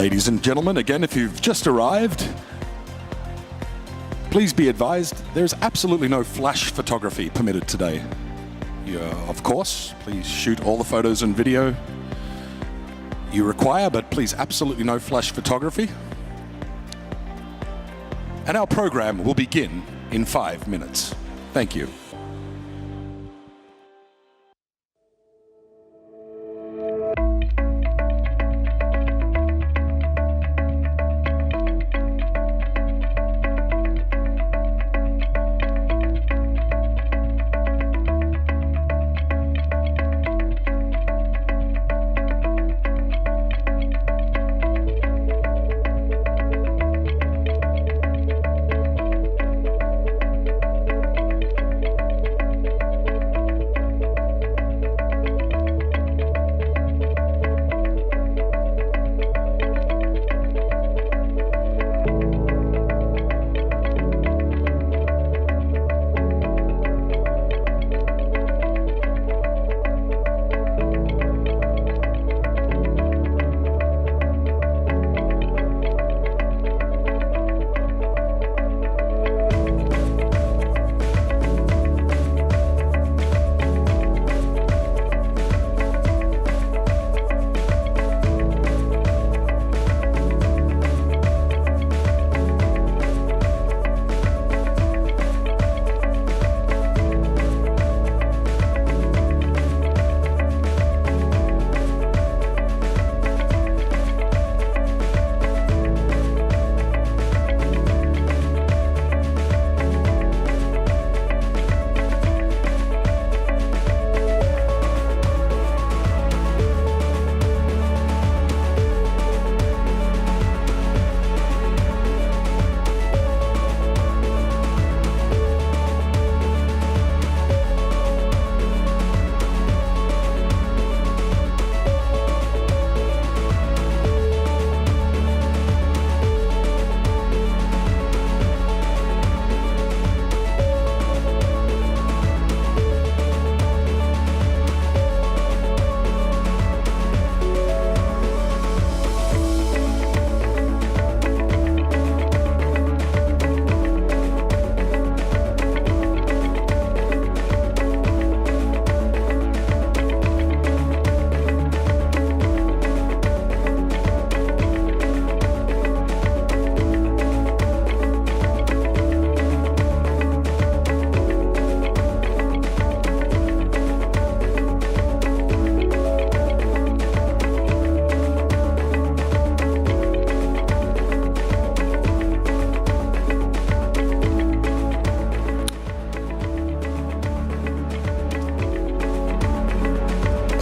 Ladies and gentlemen, again, if you've just arrived, please be advised there's absolutely no flash photography permitted today. Of course, please shoot all the photos and video you require, but please absolutely no flash photography. And our program will begin in 5 minutes. Thank you.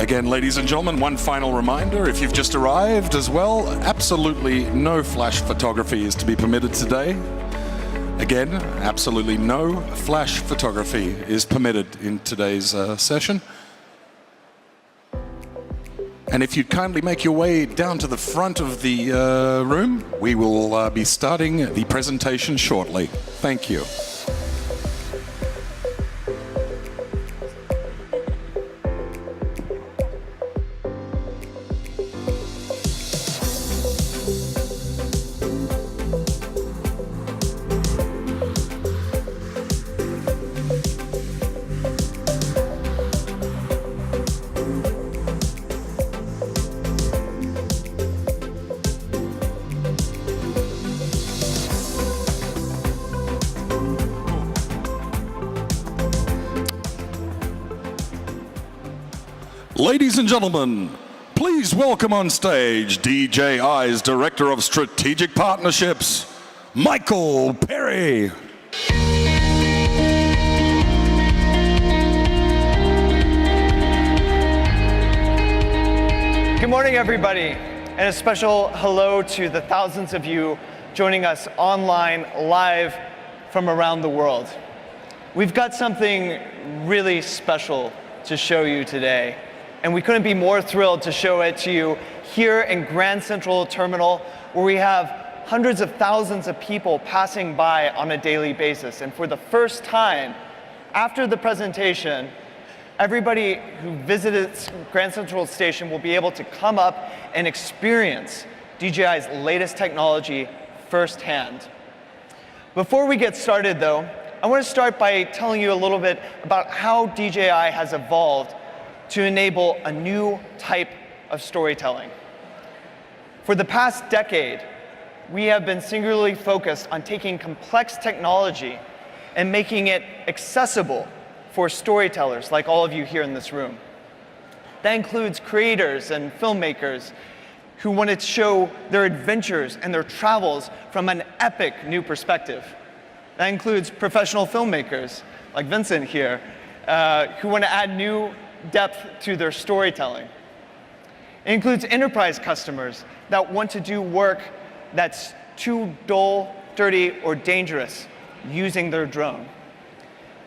Again, ladies and gentlemen, one final reminder, if you've just arrived as well, absolutely no flash photography is to be permitted today. Again, absolutely no flash photography is permitted in today's session. And if you'd kindly make your way down to the front of the room, we will be starting the presentation shortly. Thank you. Ladies and gentlemen, please welcome on stage DJI's Director of Strategic Partnerships, Michael Perry. Good morning, everybody, and a special hello to the thousands of you joining us online, live from around the world. We've got something really special to show you today, and we couldn't be more thrilled to show it to you here in Grand Central Terminal, where we have hundreds of thousands of people passing by on a daily basis. And for the first time, after the presentation, everybody who visited Grand Central Station will be able to come up and experience DJI's latest technology firsthand. Before we get started, though, I want to start by telling you a little bit about how DJI has evolved to enable a new type of storytelling. For the past decade, we have been singularly focused on taking complex technology and making it accessible for storytellers like all of you here in this room. That includes creators and filmmakers who want to show their adventures and their travels from an epic new perspective. That includes professional filmmakers like Vincent here, who want to add new depth to their storytelling. It includes enterprise customers that want to do work that's too dull, dirty, or dangerous using their drone.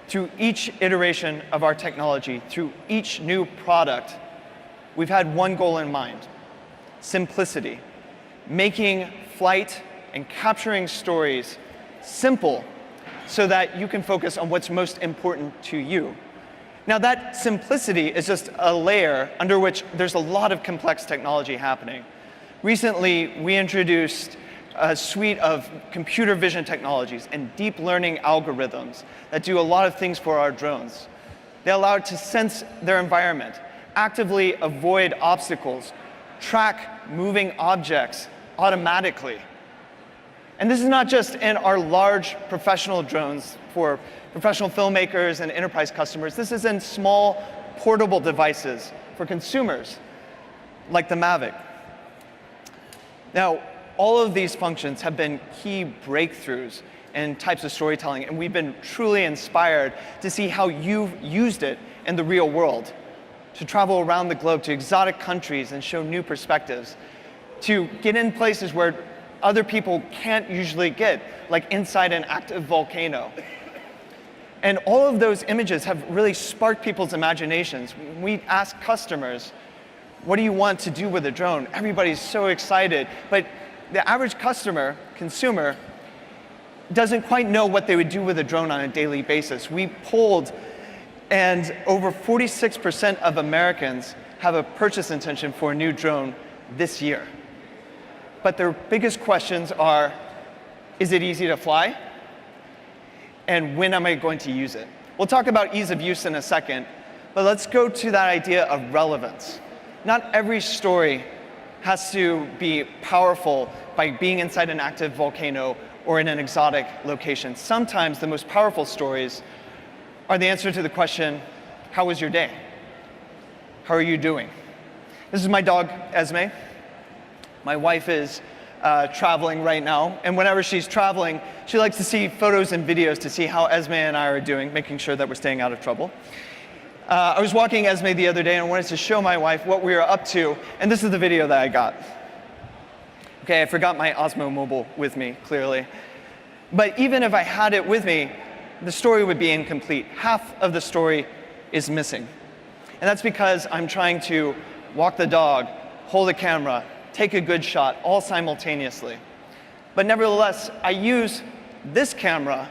Through each iteration of our technology, through each new product, we've had one goal in mind: simplicity. Making flight and capturing stories simple so that you can focus on what's most important to you. Now, that simplicity is just a layer under which there's a lot of complex technology happening. Recently, we introduced a suite of computer vision technologies and deep learning algorithms that do a lot of things for our drones. They allow it to sense their environment, actively avoid obstacles, track moving objects automatically. And this is not just in our large professional drones for professional filmmakers and enterprise customers. This is in small, portable devices for consumers, like the Mavic. Now, all of these functions have been key breakthroughs in types of storytelling, and we've been truly inspired to see how you've used it in the real world, to travel around the globe to exotic countries and show new perspectives, to get in places where other people can't usually get, like inside an active volcano. And all of those images have really sparked people's imaginations. When we ask customers, what do you want to do with a drone? Everybody's so excited, but the average consumer, doesn't quite know what they would do with a drone on a daily basis. We polled, and over 46% of Americans have a purchase intention for a new drone this year. But their biggest questions are, is it easy to fly? And when am I going to use it? We'll talk about ease of use in a second, but let's go to that idea of relevance. Not every story has to be powerful by being inside an active volcano or in an exotic location. Sometimes the most powerful stories are the answer to the question, how was your day? How are you doing? This is my dog, Esme. My wife is traveling right now, and whenever she's traveling, she likes to see photos and videos to see how Esme and I are doing, making sure that we're staying out of trouble. I was walking Esme the other day and I wanted to show my wife what we were up to, and this is the video that I got. Okay, I forgot my Osmo Mobile with me, clearly. But even if I had it with me, the story would be incomplete. Half of the story is missing. And that's because I'm trying to walk the dog, hold the camera, take a good shot, all simultaneously. But nevertheless, I use this camera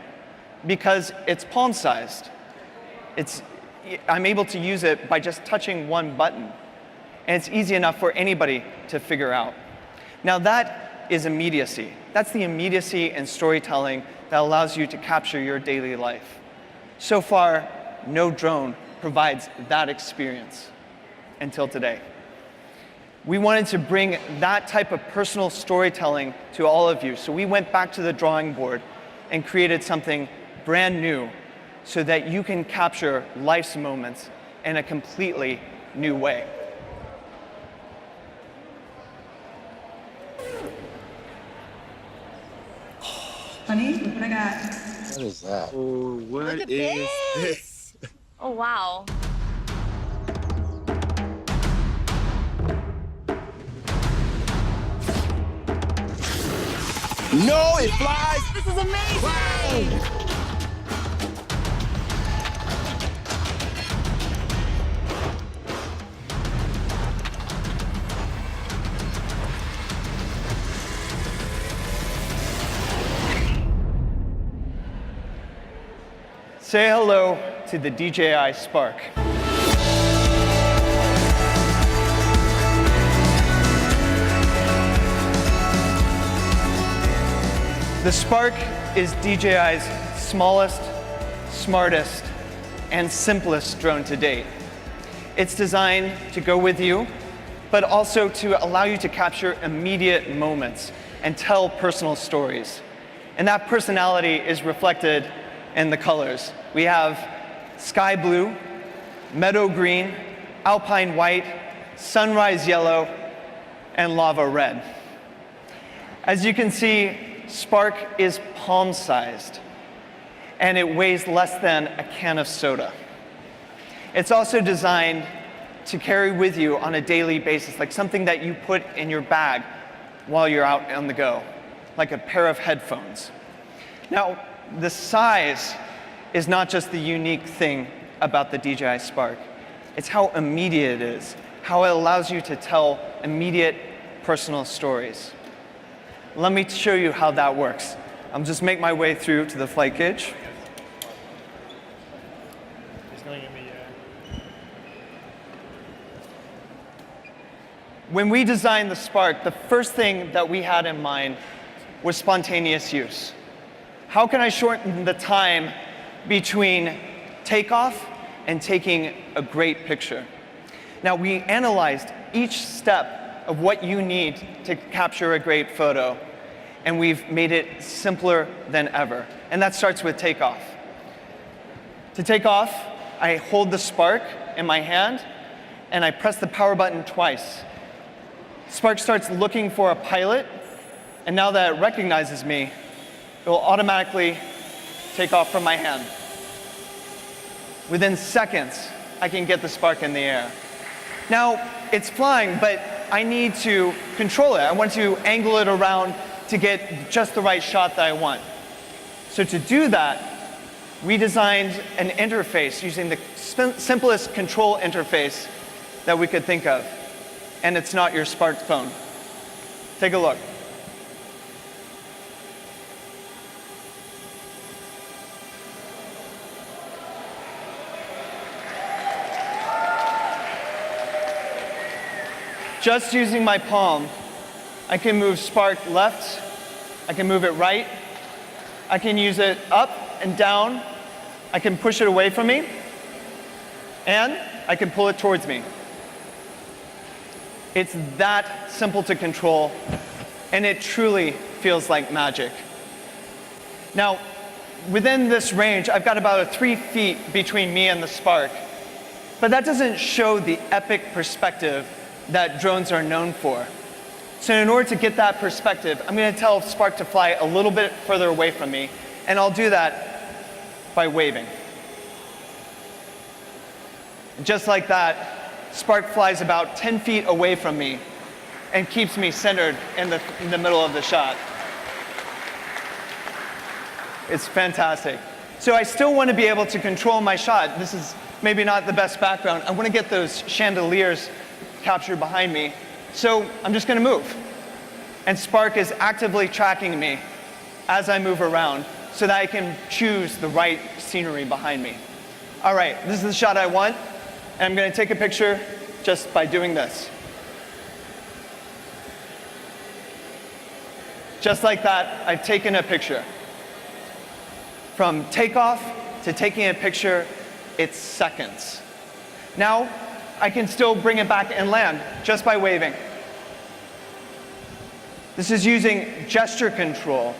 because it's palm-sized. I'm able to use it by just touching one button. And it's easy enough for anybody to figure out. Now that is immediacy. That's the immediacy in storytelling that allows you to capture your daily life. So far, no drone provides that experience until today. We wanted to bring that type of personal storytelling to all of you. So we went back to the drawing board and created something brand new so that you can capture life's moments in a completely new way. Honey, look what I got. What is that? Oh, what Look at is this. Oh, wow. No, it flies! This is amazing. Say hello to the DJI Spark. The Spark is DJI's smallest, smartest, and simplest drone to date. It's designed to go with you, but also to allow you to capture immediate moments and tell personal stories. And that personality is reflected in the colors. We have sky blue, meadow green, alpine white, sunrise yellow, and lava red. As you can see, Spark is palm-sized, and it weighs less than a can of soda. It's also designed to carry with you on a daily basis, like something that you put in your bag while you're out on the go, like a pair of headphones. Now, the size is not just the unique thing about the DJI Spark. It's how immediate it is, how it allows you to tell immediate personal stories. Let me show you how that works. I'll just make my way through to the flight cage. When we designed the Spark, the first thing that we had in mind was spontaneous use. How can I shorten the time between takeoff and taking a great picture? Now, we analyzed each step of what you need to capture a great photo, and we've made it simpler than ever. And that starts with takeoff. To take off, I hold the Spark in my hand, and I press the power button twice. Spark starts looking for a pilot, and now that it recognizes me, it will automatically take off from my hand. Within seconds, I can get the Spark in the air. Now, it's flying, but I need to control it. I want to angle it around to get just the right shot that I want. So to do that, we designed an interface using the simplest control interface that we could think of. And it's not your smartphone. Take a look. Just using my palm, I can move Spark left, I can move it right, I can use it up and down, I can push it away from me, and I can pull it towards me. It's that simple to control, and it truly feels like magic. Now, within this range, I've got about 3 feet between me and the Spark, but that doesn't show the epic perspective that drones are known for. So in order to get that perspective, I'm going to tell Spark to fly a little bit further away from me, and I'll do that by waving. Just like that, Spark flies about 10 feet away from me and keeps me centered in the middle of the shot. It's fantastic. So I still want to be able to control my shot. This is maybe not the best background. I want to get those chandeliers captured behind me. So I'm just going to move. And Spark is actively tracking me as I move around so that I can choose the right scenery behind me. All right, this is the shot I want. And I'm going to take a picture just by doing this. Just like that, I've taken a picture. From takeoff to taking a picture, it's seconds. Now, I can still bring it back and land just by waving. This is using gesture control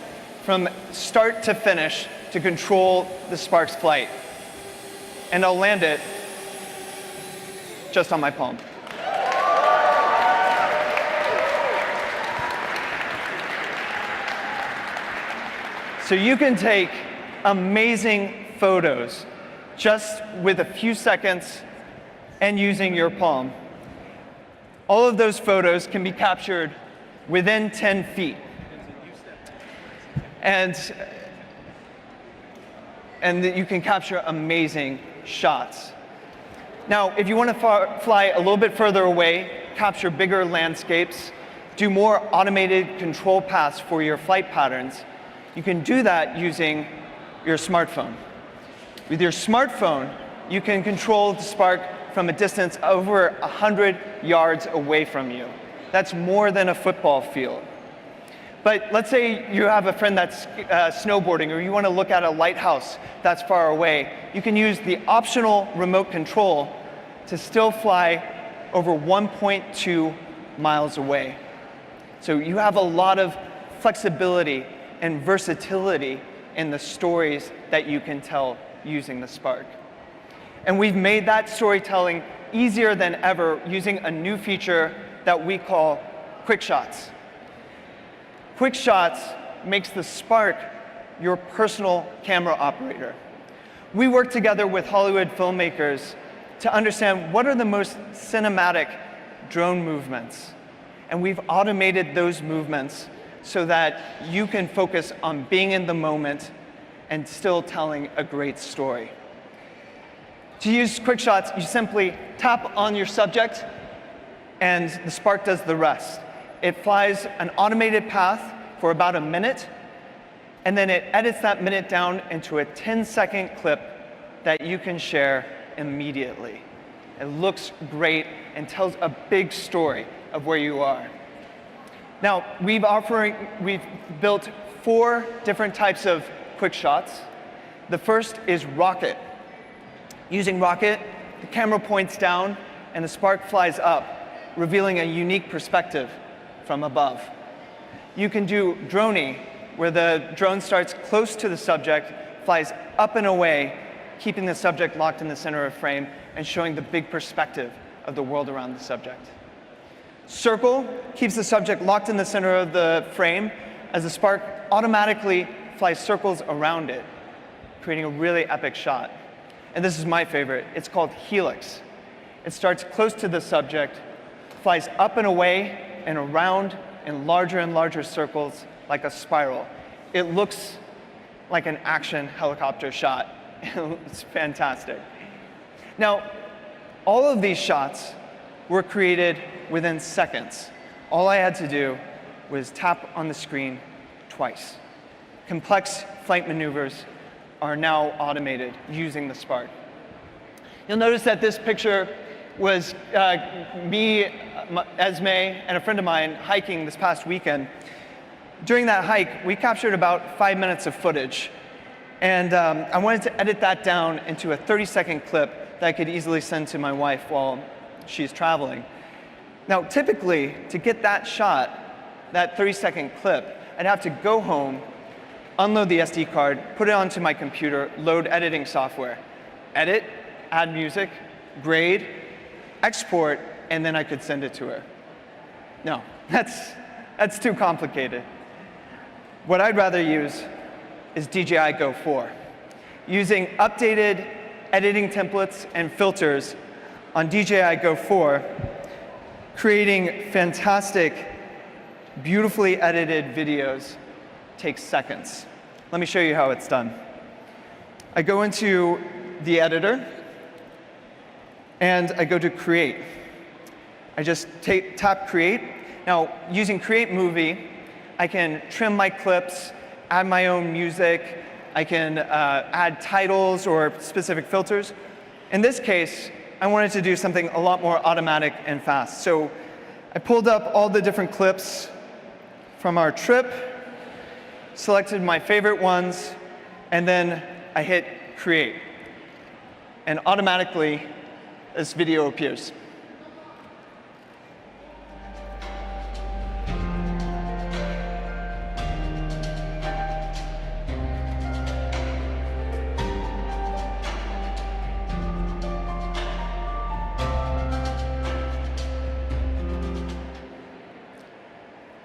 from start to finish to control the Spark's flight. And I'll land it just on my palm. So you can take amazing photos just with a few seconds and using your palm. All of those photos can be captured within 10 feet. And you can capture amazing shots. Now, if you want to fly a little bit further away, capture bigger landscapes, do more automated control paths for your flight patterns, you can do that using your smartphone. With your smartphone, you can control the Spark from a distance over 100 yards away from you. That's more than a football field. But let's say you have a friend that's snowboarding, or you want to look at a lighthouse that's far away. You can use the optional remote control to still fly over 1.2 miles away. So you have a lot of flexibility and versatility in the stories that you can tell using the Spark. And we've made that storytelling easier than ever using a new feature that we call Quick Shots. Quick Shots makes the Spark your personal camera operator. We work together with Hollywood filmmakers to understand what are the most cinematic drone movements. And we've automated those movements so that you can focus on being in the moment and still telling a great story. To use Quick Shots, you simply tap on your subject and the Spark does the rest. It flies an automated path for about a minute, and then it edits that minute down into a 10-second clip that you can share immediately. It looks great and tells a big story of where you are. Now, we've built 4 different types of Quick Shots. The first is Rocket. Using Rocket, the camera points down and the Spark flies up, revealing a unique perspective from above. You can do Droney, where the drone starts close to the subject, flies up and away, keeping the subject locked in the center of frame and showing the big perspective of the world around the subject. Circle keeps the subject locked in the center of the frame as the Spark automatically flies circles around it, creating a really epic shot. And this is my favorite. It's called Helix. It starts close to the subject, flies up and away and around in larger and larger circles like a spiral. It looks like an action helicopter shot. It's fantastic. Now, all of these shots were created within seconds. All I had to do was tap on the screen twice. Complex flight maneuvers are now automated using the Spark. You'll notice that this picture was me, Esme, and a friend of mine hiking this past weekend. During that hike, we captured about 5 minutes of footage. And I wanted to edit that down into a 30-second clip that I could easily send to my wife while she's traveling. Now, typically, to get that shot, that 30-second clip, I'd have to go home, unload the SD card, put it onto my computer, load editing software, edit, add music, grade, export, and then I could send it to her. No, that's too complicated. What I'd rather use is DJI Go 4. Using updated editing templates and filters on DJI Go 4, creating fantastic, beautifully edited videos takes seconds. Let me show you how it's done. I go into the editor, and I go to Create. I just tap Create. Now, using Create Movie, I can trim my clips, add my own music, I can add titles or specific filters. In this case, I wanted to do something a lot more automatic and fast. So I pulled up all the different clips from our trip, selected my favorite ones, and then I hit Create. And automatically, this video appears.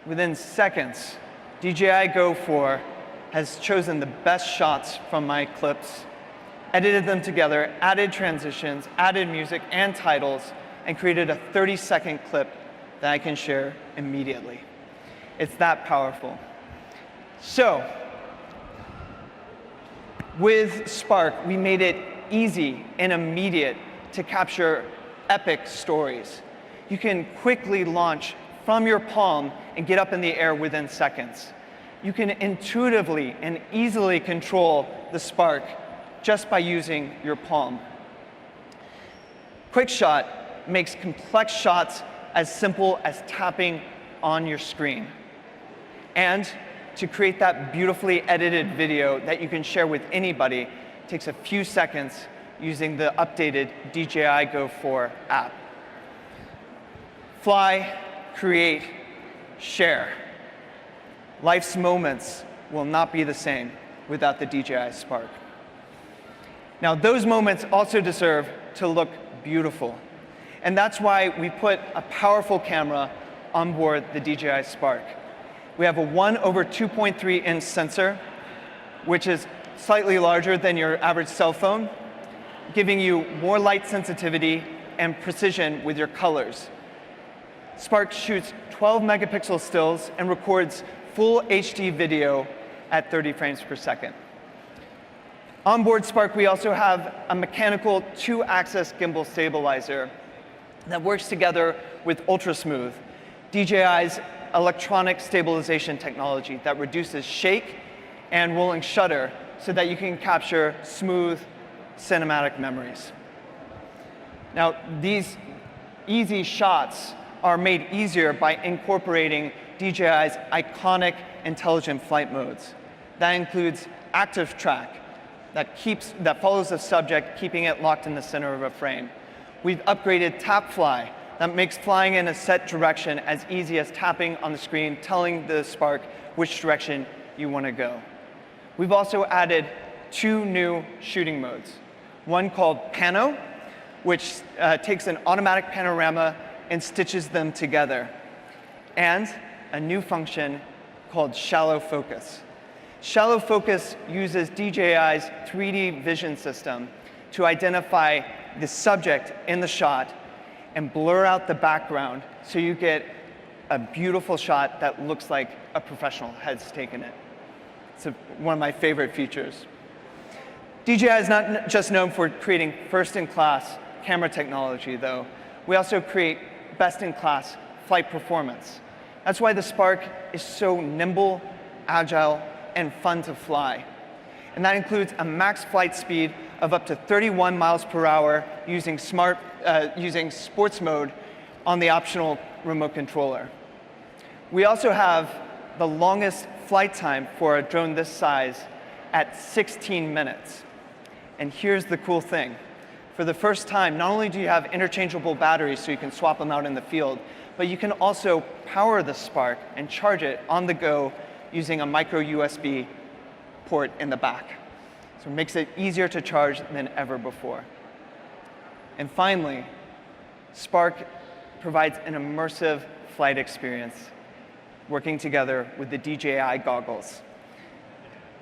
Within seconds, DJI Go 4 has chosen the best shots from my clips, edited them together, added transitions, added music and titles, and created a 30-second clip that I can share immediately. It's that powerful. So, with Spark, we made it easy and immediate to capture epic stories. You can quickly launch from your palm and get up in the air within seconds. You can intuitively and easily control the Spark just by using your palm. Quick Shot makes complex shots as simple as tapping on your screen. And to create that beautifully edited video that you can share with anybody takes a few seconds using the updated DJI Go 4 app. Fly, create, share. Life's moments will not be the same without the DJI Spark. Now, those moments also deserve to look beautiful. And that's why we put a powerful camera on board the DJI Spark. We have a 1/2.3-inch sensor, which is slightly larger than your average cell phone, giving you more light sensitivity and precision with your colors. Spark shoots 12 megapixel stills and records full HD video at 30 frames per second. On board Spark, we also have a mechanical 2-axis gimbal stabilizer that works together with UltraSmooth, DJI's electronic stabilization technology that reduces shake and rolling shutter so that you can capture smooth cinematic memories. Now, these easy shots are made easier by incorporating DJI's iconic intelligent flight modes. That includes active track that follows the subject, keeping it locked in the center of a frame. We've upgraded tap fly that makes flying in a set direction as easy as tapping on the screen, telling the Spark which direction you want to go. We've also added 2 new shooting modes. One called Pano, which takes an automatic panorama and stitches them together. And a new function called Shallow Focus. Shallow Focus uses DJI's 3D vision system to identify the subject in the shot and blur out the background so you get a beautiful shot that looks like a professional has taken it. It's one of my favorite features. DJI is not just known for creating first-in-class camera technology, though. We also create best-in-class flight performance. That's why the Spark is so nimble, agile, and fun to fly. And that includes a max flight speed of up to 31 miles per hour using sports mode on the optional remote controller. We also have the longest flight time for a drone this size at 16 minutes. And here's the cool thing. For the first time, not only do you have interchangeable batteries so you can swap them out in the field, but you can also power the Spark and charge it on the go using a micro USB port in the back. So it makes it easier to charge than ever before. And finally, Spark provides an immersive flight experience working together with the DJI goggles.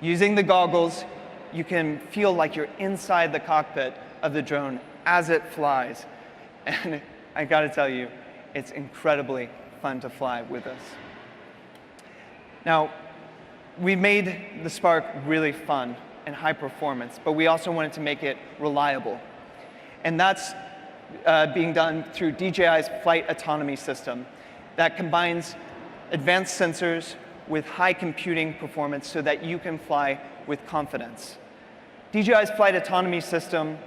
Using the goggles, you can feel like you're inside the cockpit of the drone as it flies. And I gotta tell you, it's incredibly fun to fly with us. Now, we made the Spark really fun and high performance, but we also wanted to make it reliable. And that's being done through DJI's flight autonomy system that combines advanced sensors with high computing performance so that you can fly with confidence. DJI's flight autonomy system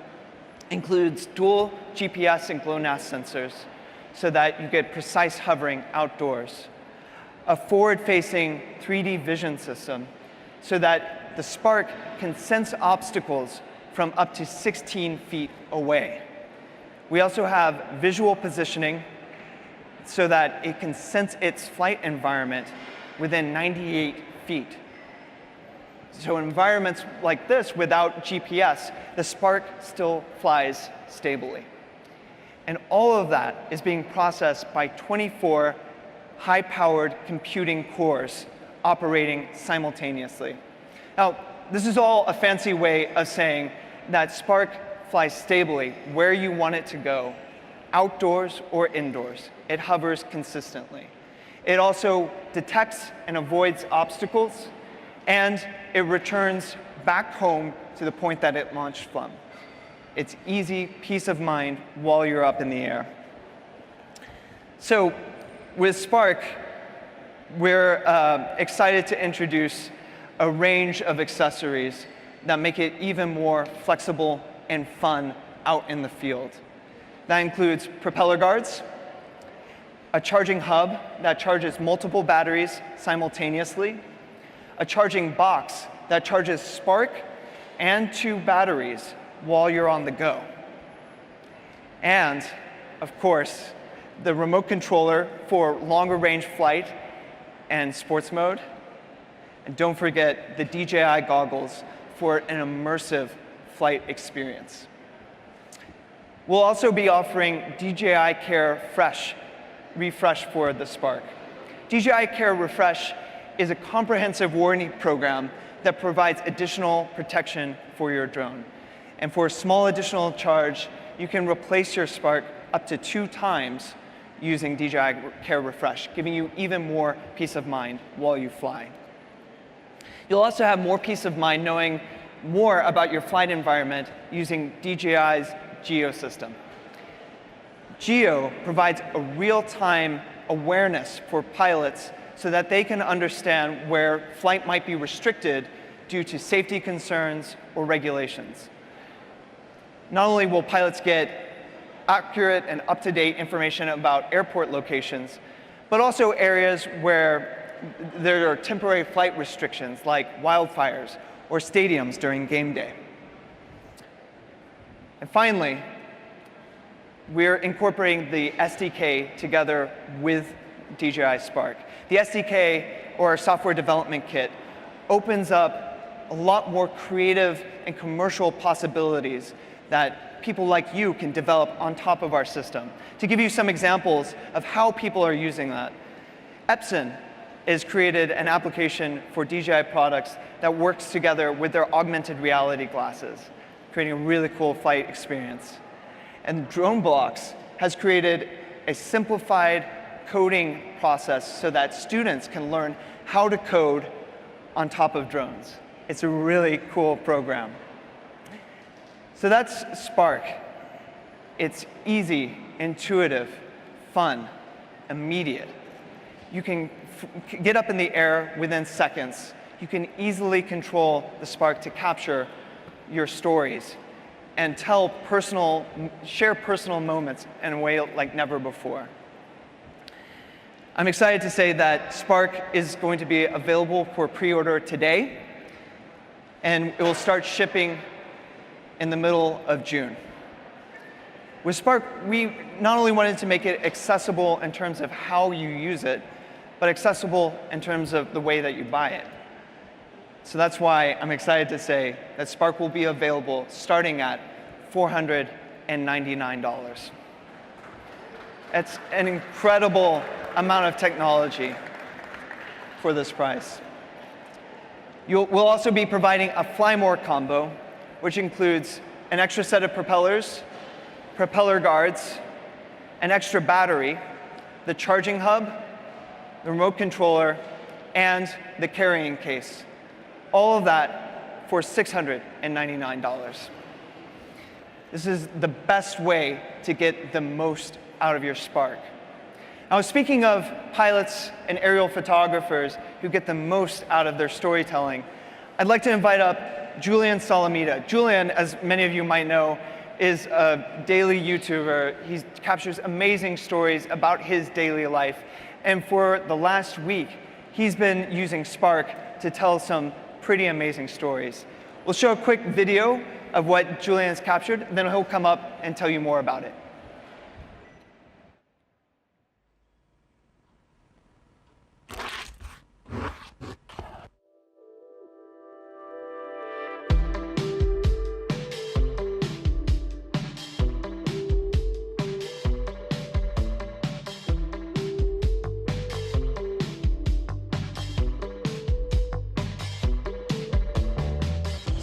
includes dual GPS and GLONASS sensors so that you get precise hovering outdoors, a forward-facing 3D vision system so that the Spark can sense obstacles from up to 16 feet away. We also have visual positioning so that it can sense its flight environment within 98 feet. So in environments like this, without GPS, the Spark still flies stably. And all of that is being processed by 24 high-powered computing cores operating simultaneously. Now, this is all a fancy way of saying that Spark flies stably where you want it to go, outdoors or indoors. It hovers consistently. It also detects and avoids obstacles, and it returns back home to the point that it launched from. It's easy peace of mind while you're up in the air. So with Spark, we're excited to introduce a range of accessories that make it even more flexible and fun out in the field. That includes propeller guards, a charging hub that charges multiple batteries simultaneously, a charging box that charges Spark and 2 batteries while you're on the go. And, of course, the remote controller for longer range flight and sports mode. And don't forget the DJI goggles for an immersive flight experience. We'll also be offering DJI Care Refresh for the Spark. DJI Care Refresh is a comprehensive warranty program that provides additional protection for your drone. And for a small additional charge, you can replace your Spark up to 2 times using DJI Care Refresh, giving you even more peace of mind while you fly. You'll also have more peace of mind knowing more about your flight environment using DJI's Geo system. Geo provides a real-time awareness for pilots so that they can understand where flight might be restricted due to safety concerns or regulations. Not only will pilots get accurate and up-to-date information about airport locations, but also areas where there are temporary flight restrictions like wildfires or stadiums during game day. And finally, we're incorporating the SDK together with DJI Spark. The SDK, or software development kit, opens up a lot more creative and commercial possibilities that people like you can develop on top of our system. To give you some examples of how people are using that, Epson has created an application for DJI products that works together with their augmented reality glasses, creating a really cool flight experience. And DroneBlocks has created a simplified coding process so that students can learn how to code on top of drones. It's a really cool program. So that's Spark. It's easy, intuitive, fun, immediate. You can get up in the air within seconds. You can easily control the Spark to capture your stories and share personal moments in a way like never before. I'm excited to say that Spark is going to be available for pre-order today, and it will start shipping in the middle of June. With Spark, we not only wanted to make it accessible in terms of how you use it, but accessible in terms of the way that you buy it. So that's why I'm excited to say that Spark will be available starting at $499. It's an incredible amount of technology for this price. We'll also be providing a Fly More combo, which includes an extra set of propellers, propeller guards, an extra battery, the charging hub, the remote controller, and the carrying case. All of that for $699. This is the best way to get the most out of your Spark. Now, speaking of pilots and aerial photographers who get the most out of their storytelling, I'd like to invite up Julian Salamita. Julian, as many of you might know, is a daily YouTuber. He captures amazing stories about his daily life. And for the last week, he's been using Spark to tell some pretty amazing stories. We'll show a quick video of what Julian's captured, then he'll come up and tell you more about it.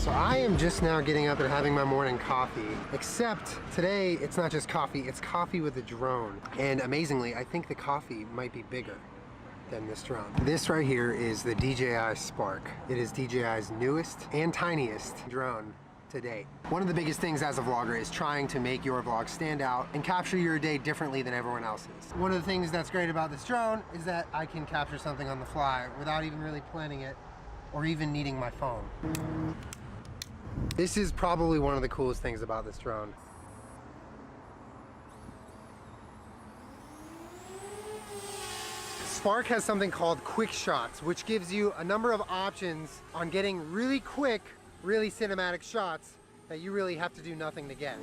I am just now getting up and having my morning coffee, except today it's not just coffee, it's coffee with a drone. And amazingly, I think the coffee might be bigger than this drone. This right here is the DJI Spark. It is DJI's newest and tiniest drone to date. One of the biggest things as a vlogger is trying to make your vlog stand out and capture your day differently than everyone else's. One of the things that's great about this drone is that I can capture something on the fly without even really planning it or even needing my phone. This is probably one of the coolest things about this drone. Spark has something called quick shots, which gives you a number of options on getting really quick, really cinematic shots that you really have to do nothing to get.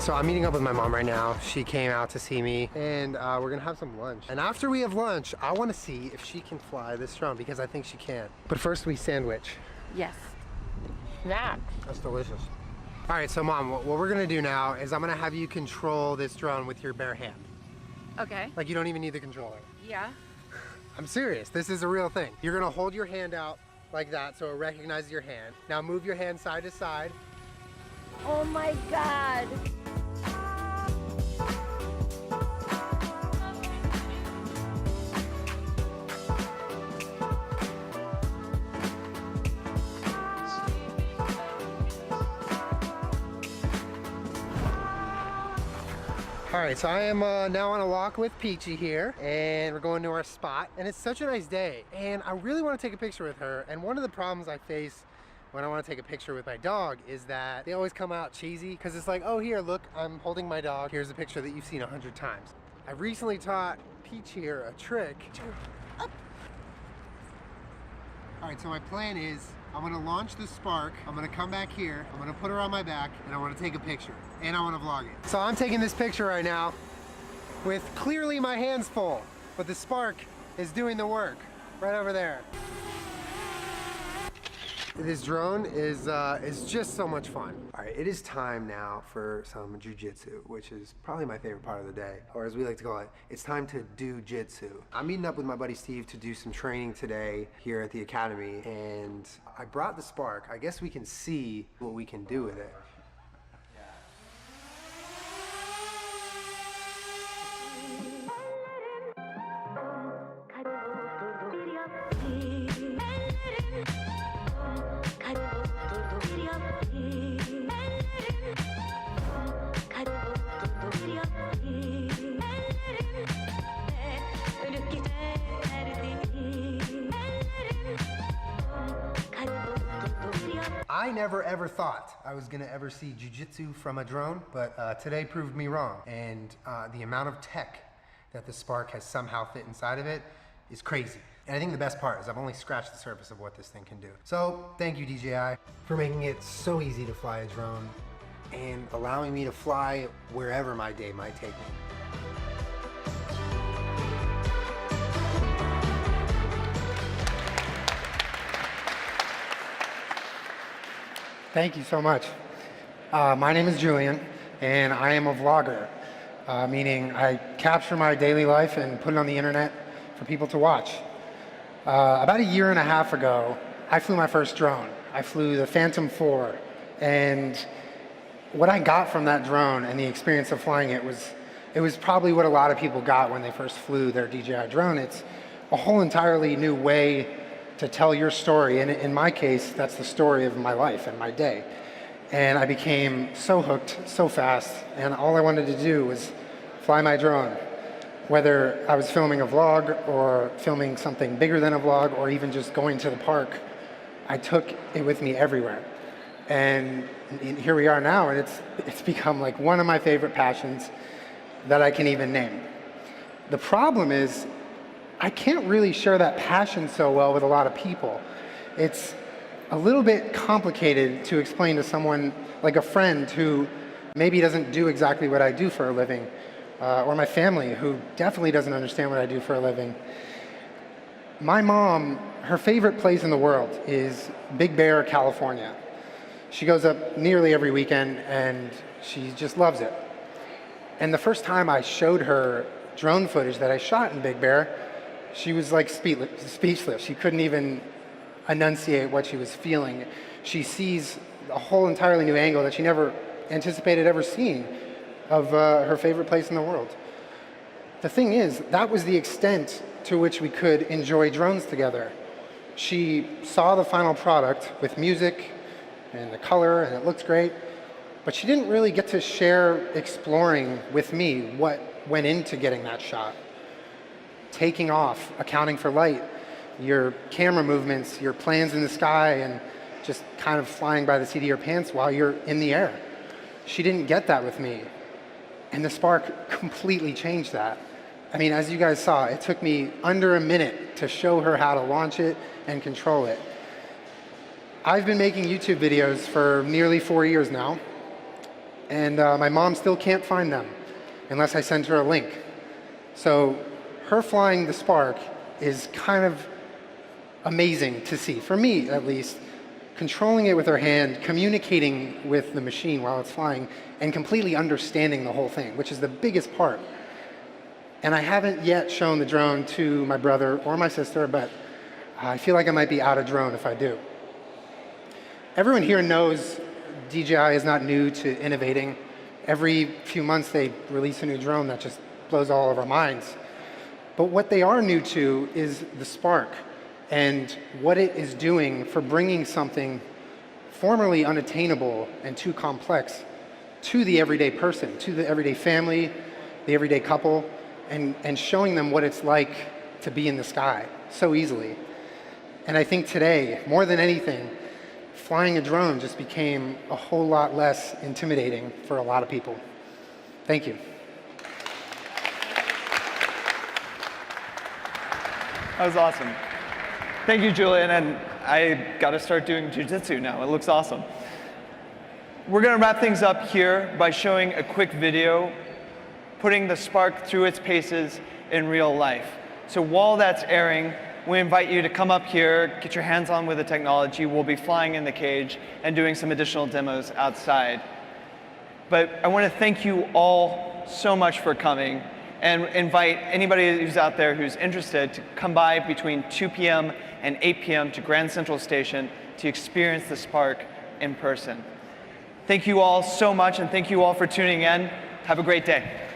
So I'm meeting up with my mom right now. She came out to see me and we're gonna have some lunch. And after we have lunch, I wanna see if she can fly this drone because I think she can. But first we sandwich. Yes. That. That's delicious. All right, so Mom, what we're gonna do now is I'm gonna have you control this drone with your bare hand. Okay. Like you don't even need the controller. Yeah. I'm serious, this is a real thing. You're gonna hold your hand out like that so it recognizes your hand. Now move your hand side to side. Oh my God. All right, so I am now on a walk with Peachy here, and we're going to our spot, and it's such a nice day, and I really want to take a picture with her, and one of the problems I face when I want to take a picture with my dog is that they always come out cheesy, because it's like, oh, here, look, I'm holding my dog. Here's a picture that you've seen 100 times. I recently taught Peach here a trick. Up. All right, so my plan is I'm gonna launch the Spark, I'm gonna come back here, I'm gonna put her on my back, and I wanna take a picture, and I wanna vlog it. So I'm taking this picture right now with clearly my hands full, but the Spark is doing the work right over there. This drone is just so much fun. All right, it is time now for some jujitsu, which is probably my favorite part of the day, or as we like to call it, it's time to do jitsu. I'm meeting up with my buddy Steve to do some training today here at the academy, and I brought the Spark. I guess we can see what we can do with it. I never ever thought I was gonna ever see jiu-jitsu from a drone, but today proved me wrong. And the amount of tech that the Spark has somehow fit inside of it is crazy. And I think the best part is I've only scratched the surface of what this thing can do. So thank you, DJI, for making it so easy to fly a drone and allowing me to fly wherever my day might take me. Thank you so much. My name is Julian, and I am a vlogger, meaning I capture my daily life and put it on the internet for people to watch. About a year and a half ago, I flew my first drone. I flew the Phantom 4, and what I got from that drone and the experience of flying it was probably what a lot of people got when they first flew their DJI drone. It's a whole entirely new way to tell your story, and in my case, that's the story of my life and my day. And I became so hooked so fast, and all I wanted to do was fly my drone. Whether I was filming a vlog or filming something bigger than a vlog or even just going to the park, I took it with me everywhere. And here we are now, and it's become like one of my favorite passions that I can even name. The problem is, I can't really share that passion so well with a lot of people. It's a little bit complicated to explain to someone like a friend who maybe doesn't do exactly what I do for a living, or my family who definitely doesn't understand what I do for a living. My mom, her favorite place in the world is Big Bear, California. She goes up nearly every weekend and she just loves it. And the first time I showed her drone footage that I shot in Big Bear, she was like speechless. She couldn't even enunciate what she was feeling. She sees a whole entirely new angle that she never anticipated ever seeing of her favorite place in the world. The thing is, that was the extent to which we could enjoy drones together. She saw the final product with music and the color, and it looked great, but she didn't really get to share exploring with me what went into getting that shot. taking off, accounting for light, your camera movements, your plans in the sky, and just kind of flying by the seat of your pants while you're in the air. She didn't get that with me. And the Spark completely changed that. I mean, as you guys saw, it took me under a minute to show her how to launch it and control it. I've been making YouTube videos for nearly 4 years now, and my mom still can't find them unless I send her a link. So her flying the Spark is kind of amazing to see, for me at least. Controlling it with her hand, communicating with the machine while it's flying, and completely understanding the whole thing, which is the biggest part. And I haven't yet shown the drone to my brother or my sister, but I feel like I might be out of drone if I do. Everyone here knows DJI is not new to innovating. Every few months they release a new drone that just blows all of our minds. But what they are new to is the Spark and what it is doing for bringing something formerly unattainable and too complex to the everyday person, to the everyday family, the everyday couple, and showing them what it's like to be in the sky so easily. And I think today, more than anything, flying a drone just became a whole lot less intimidating for a lot of people. Thank you. That was awesome. Thank you, Julian, and I got to start doing jiu-jitsu now. It looks awesome. We're going to wrap things up here by showing a quick video, putting the Spark through its paces in real life. So while that's airing, we invite you to come up here, get your hands on with the technology. We'll be flying in the cage and doing some additional demos outside. But I want to thank you all so much for coming, and invite anybody who's out there who's interested to come by between 2 p.m. and 8 p.m. to Grand Central Station to experience the Spark in person. Thank you all so much, and thank you all for tuning in. Have a great day.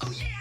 Oh yeah!